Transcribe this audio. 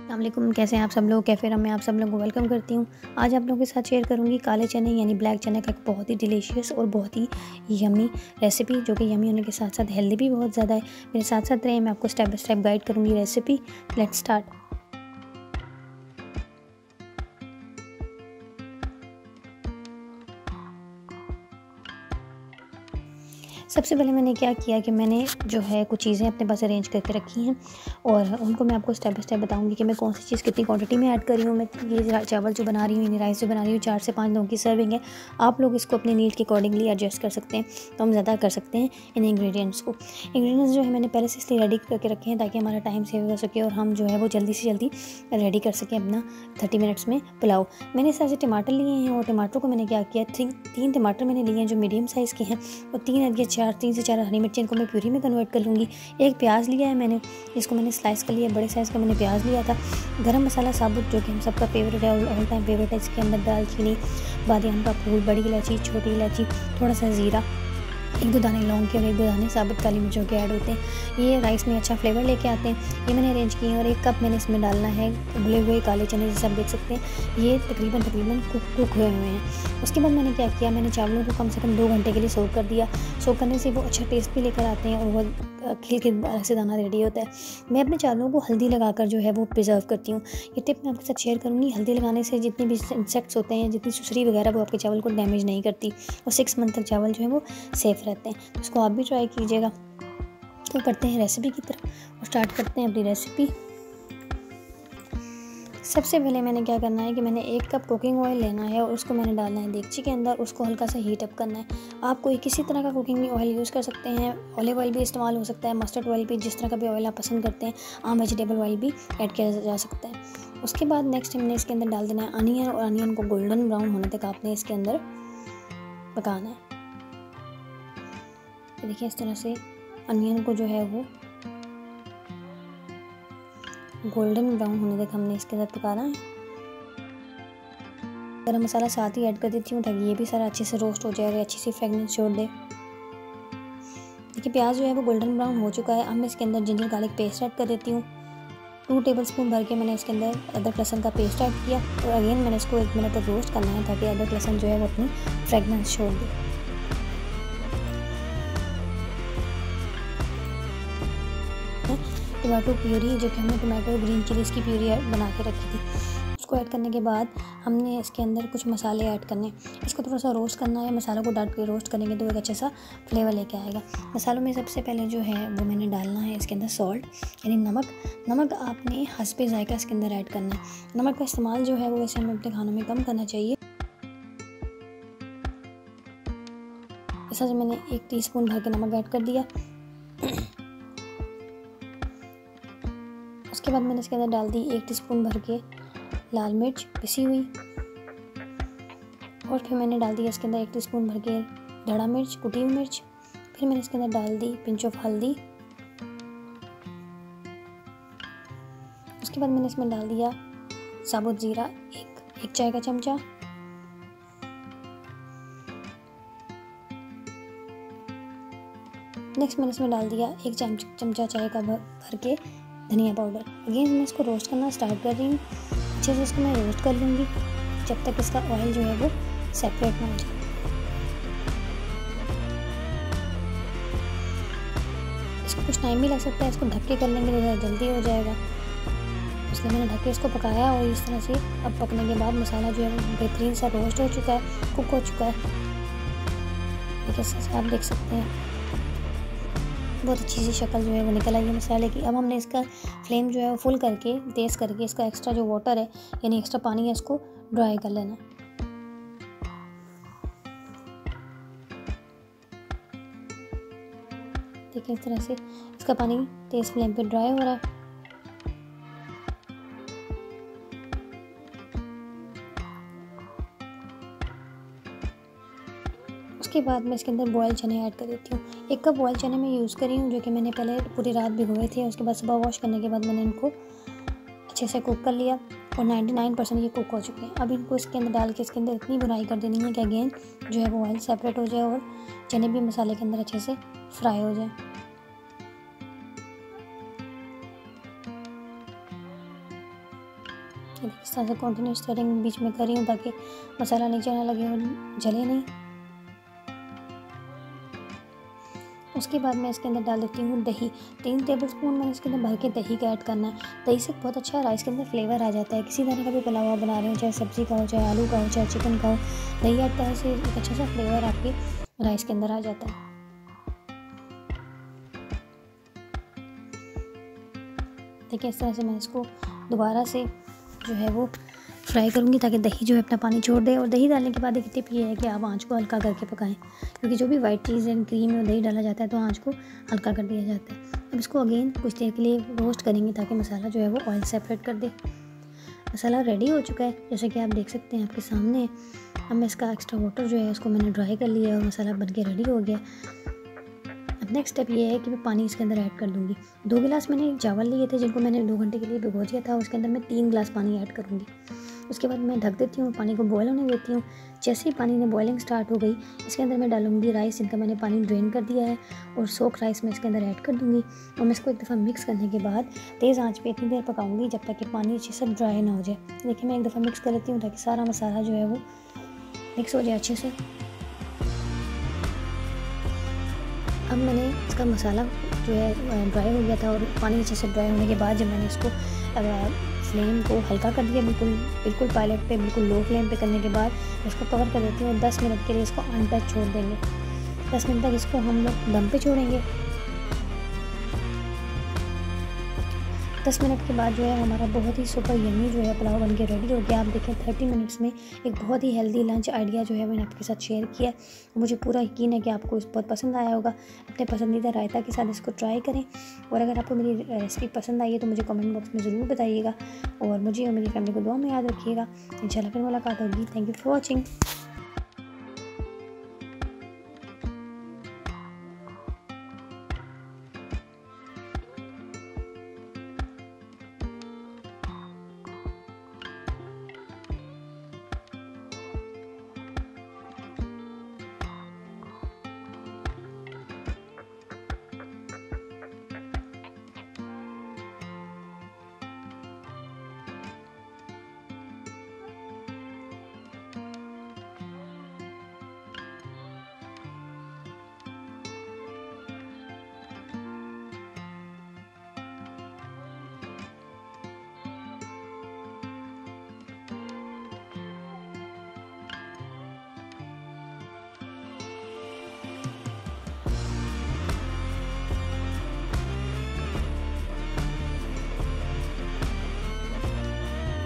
अस्सलामुअलैकुम, कैसे हैं आप सब लोग। कैफे में आप सब लोगों को वेलकम करती हूँ। आज आप लोगों के साथ शेयर करूँगी काले चने यानी ब्लैक चने का एक बहुत ही डिलीशियस और बहुत ही यमी रेसिपी, जो कि यमी होने के साथ साथ हेल्दी भी बहुत ज़्यादा है। मेरे साथ साथ रहे, मैं आपको स्टेप बाय स्टेप गाइड करूँगी रेसिपी। Let's start. सबसे पहले मैंने क्या किया कि मैंने जो है कुछ चीज़ें अपने पास अरेंज करके रखी हैं और उनको मैं आपको स्टेप बाय स्टेप बताऊंगी कि मैं कौन सी चीज़ कितनी क्वांटिटी में ऐड कर रही हूँ। मैं ये चावल जो बना रही हूँ, यानी राइस जो बना रही हूँ, 4 से 5 लोगों की सर्विंग है। आप लोग इसको अपनी नीड के अकॉर्डिंगली एडजस्ट कर सकते हैं, तो हम ज़्यादा कर सकते हैं इन इंग्रेडिएंट्स को। इंग्रेडिएंट्स जो है मैंने पहले से इसलिए रेडी करके रखे हैं ताकि हमारा टाइम सेव हो सके और हम जो है वो जल्दी से जल्दी रेडी कर सकें अपना 30 मिनट्स में पुलाव। मैंने इस तरह से टमाटर लिए हैं और टमाटर को मैंने क्या किया, 3 टमाटर मैंने लिए हैं जो मीडियम साइज़ के हैं, और 3 से 4 हरी मिर्ची, इनको मैं प्यूरी में कन्वर्ट कर लूँगी। एक प्याज लिया है मैंने, इसको मैंने स्लाइस कर लिया, बड़े साइज़ का मैंने प्याज लिया था। गरम मसाला साबुत जो कि हम सबका फेवरेट है, ऑल टाइम फेवरेट है। इसके अंदर दालचीनी, बादियान का फूल, बड़ी इलायची, छोटी इलायची, थोड़ा सा ज़ीरा, 1-2 दाने लौंग के और 1-2 दाने साबुत काली मिर्चों के ऐड होते हैं। ये राइस में अच्छा फ्लेवर लेके आते हैं। ये मैंने अरेंज किए हैं और 1 कप मैंने इसमें डालना है उबले हुए काले चने, जैसे आप देख सकते हैं। ये तकरीबन कुक हुए हुए हैं। उसके बाद मैंने क्या किया, मैंने चावलों को कम से कम 2 घंटे के लिए सोक कर दिया। सोक करने से वो अच्छा टेस्ट भी लेकर आते हैं और वो खिल के अलग से दाना रेडी होता है। मैं अपने चावलों को हल्दी लगाकर जो है वो प्रिजर्व करती हूँ। ये टिप मैं आपके साथ शेयर करूँगी। हल्दी लगाने से जितने भी इंसेक्ट्स होते हैं, जितनी सुसरी वगैरह, वो आपके चावल को डैमेज नहीं करती और 6 मंथ तक चावल जो है वो सेफ़ रहते हैं। तो इसको आप भी ट्राई कीजिएगा। तो करते हैं रेसिपी की तरफ और स्टार्ट करते हैं अपनी रेसिपी। सबसे पहले मैंने क्या करना है कि मैंने 1 कप कुकिंग ऑयल लेना है और उसको मैंने डालना है देगची के अंदर। उसको हल्का सा हीट अप करना है। आप कोई किसी तरह का कुकिंग ऑयल यूज़ कर सकते हैं। ऑलिव ऑयल भी इस्तेमाल हो सकता है, मस्टर्ड ऑयल भी, जिस तरह का भी ऑयल आप पसंद करते हैं। आम वेजिटेबल ऑयल भी ऐड किया जा सकता है। उसके बाद नेक्स्ट हमने इसके अंदर डाल देना है अनियन, और अनियन को गोल्डन ब्राउन होने तक आपने इसके अंदर पकाना है। तो देखिए, इस तरह से अनियन को जो है वो गोल्डन ब्राउन होने तक हमने इसके अंदर पकाना है। गरम मसाला साथ ही ऐड कर देती हूँ ताकि ये भी सारा अच्छे से रोस्ट हो जाए और अच्छी सी फ्रेगनेंस छोड़ दे। देखिए, प्याज जो है वो गोल्डन ब्राउन हो चुका है। अब मैं इसके अंदर जिंजर गार्लिक पेस्ट ऐड कर देती हूँ। 2 टेबलस्पून भर के मैंने इसके अंदर अदरक लहसुन का पेस्ट ऐड किया और अगेन मैंने इसको 1 मिनट तक रोस्ट करना है ताकि अदरक लहसुन जो है वो अपनी फ्रेगनेंस छोड़ दे। टमाटो प्यूरी, जो कि हमने टमाटो ग्रीन चिलीज़ की प्यूरी बना के रखी थी, उसको ऐड करने के बाद हमने इसके अंदर कुछ मसाले ऐड करने। इसको थोड़ा सा रोस्ट करना है। मसालों को डाल के रोस्ट करेंगे तो एक अच्छा सा फ्लेवर लेके आएगा। मसालों में सबसे पहले जो है वो मैंने डालना है इसके अंदर सॉल्ट, यानी नमक। नमक आपने हस्बे जायका इसके अंदर ऐड करना है। नमक का इस्तेमाल जो है वो वैसे हमें अपने खानों में कम करना चाहिए। ऐसा जो मैंने 1 टीस्पून भर के नमक ऐड कर दिया। उसके बाद मैंने इसके अंदर डाल दी 1 टीस्पून भर के लाल मिर्च पिसी हुई, और फिर मैंने डाल दिया इसके अंदर 1 टीस्पून भर के धड़ा मिर्च, कुटी हुई मिर्च। फिर मैंने इसके अंदर डाल दी पिंच ऑफ हल्दी। उसके बाद मैंने इसमें डाल दिया साबुत ज़ीरा, एक चाय का चमचा। नेक्स्ट मैंने इसमें डाल दिया 1 चमचा चाय का भर के धनिया पाउडर। अगेन मैं इसको रोस्ट करना स्टार्ट कर रही हूँ। अच्छे से इसको मैं रोस्ट कर लूँगी जब तक इसका ऑयल जो है वो सेपरेट ना हो जाए। इसको कुछ टाइम भी लग सकता है, इसको ढक के कर लेंगे तो ज़्यादा जल्दी हो जाएगा, इसलिए मैंने ढक के इसको पकाया। और इस तरह से अब पकने के बाद मसाला जो है वो बेहतरीन सा रोस्ट हो चुका है, कुक हो चुका है। देखिए, आप देख सकते हैं बहुत अच्छी सी शक्ल जो है वो निकल आई है मसाले की। अब हमने इसका फ्लेम जो है वो फुल करके, तेज़ करके, इसका एक्स्ट्रा जो वाटर है यानी एक्स्ट्रा पानी है इसको ड्राई कर लेना। देखिए, इस तरह से इसका पानी तेज़ फ्लेम पे ड्राई हो रहा है। उसके बाद मैं इसके अंदर बॉयल चने ऐड कर देती हूँ। 1 कप बॉयल चने मैं यूज़ करी हूँ, जो कि मैंने पहले पूरी रात भिगोए थे। उसके बाद सुबह वॉश करने के बाद मैंने इनको अच्छे से कुक कर लिया और 99% ये कुक हो चुके हैं। अब इनको इसके अंदर डाल के इसके अंदर इतनी बुनाई कर देनी है कि अगेन जो है वो ऑयल सेपरेट हो जाए और चने भी मसाले के अंदर अच्छे से फ्राई हो जाए। ये इस तरह से कंटिन्यूस स्टरिंग बीच में कर रही हूँ ताकि मसाला नीचे ना लगे और जले नहीं। उसके बाद मैं इसके अंदर डाल देती हूँ दही। 3 टेबलस्पून मैंने इसके अंदर भर के दही का ऐड करना है। दही से बहुत अच्छा राइस के अंदर फ्लेवर आ जाता है। किसी तरह का भी पुलाव बना रहे हो, चाहे सब्ज़ी का हो, चाहे आलू का हो, चाहे चिकन का हो, दही ऐड करने से एक अच्छा सा फ्लेवर आपके राइस के अंदर आ जाता है। देखिए इस तरह से मैं इसको दोबारा से जो है वो फ्राई करूँगी ताकि दही जो है अपना पानी छोड़ दे। और दही डालने के बाद एक टिप ये है कि आप आंच को हल्का करके पकाएं, क्योंकि जो भी वाइट चीज़ एंड क्रीम में दही डाला जाता है तो आंच को हल्का कर दिया जाता है। अब इसको अगेन कुछ देर के लिए रोस्ट करेंगे ताकि मसाला जो है वो ऑयल सेपरेट कर दे। मसाला रेडी हो चुका है, जैसे कि आप देख सकते हैं आपके सामने। अब मैं इसका एक्स्ट्रा वाटर जो है उसको मैंने ड्राई कर लिया और मसाला बन के रेडी हो गया। अब नेक्स्ट स्टेप ये है कि मैं पानी इसके अंदर ऐड कर दूँगी। 2 गिलास मैंने चावल लिए थे जिनको मैंने 2 घंटे के लिए भिगो दिया था, उसके अंदर मैं 3 गिलास पानी ऐड करूँगी। उसके बाद मैं ढक देती हूँ, पानी को बॉयल होने देती हूँ। जैसे ही पानी में बॉइलिंग स्टार्ट हो गई, इसके अंदर मैं डालूँगी राइस जिनका मैंने पानी ड्रेन कर दिया है, और सोक राइस मैं इसके अंदर ऐड कर दूँगी। और मैं इसको एक दफ़ा मिक्स करने के बाद तेज़ आंच पे इतनी देर पकाऊँगी जब तक कि पानी अच्छे से ड्राई ना हो जाए। देखिए मैं एक दफ़ा मिक्स कर लेती हूँ ताकि सारा मसाला जो है वो मिक्स हो जाए अच्छे से। अब मैंने इसका मसाला जो है ड्राई हो गया था, और पानी अच्छे से ड्राई होने के बाद जब मैंने इसको फ्लेम को हल्का कर दिया, बिल्कुल पायलट पे, बिल्कुल लो फ्लेम पे करने के बाद इसको कवर कर देती हूँ और 10 मिनट के लिए इसको अनटच छोड़ देंगे। 10 मिनट तक इसको हम लोग दम पे छोड़ेंगे। 10 मिनट के बाद जो है हमारा बहुत ही सुपर यम्मी जो है पुलाव बन के रेडी हो गया। आप देखें 30 मिनट्स में एक बहुत ही हेल्दी लंच आइडिया जो है मैंने आपके साथ शेयर किया। मुझे पूरा यकीन है कि आपको इस बहुत पसंद आया होगा। अपने पसंदीदा रायता के साथ इसको ट्राई करें, और अगर आपको मेरी रेसिपी पसंद आई है तो मुझे कमेंट बॉक्स में ज़रूर बताइएगा, और मुझे और मेरी फैमिली को दुआ में याद रखिएगा। इंशाल्लाह फिर मुलाकात होगी। Thank you for watching.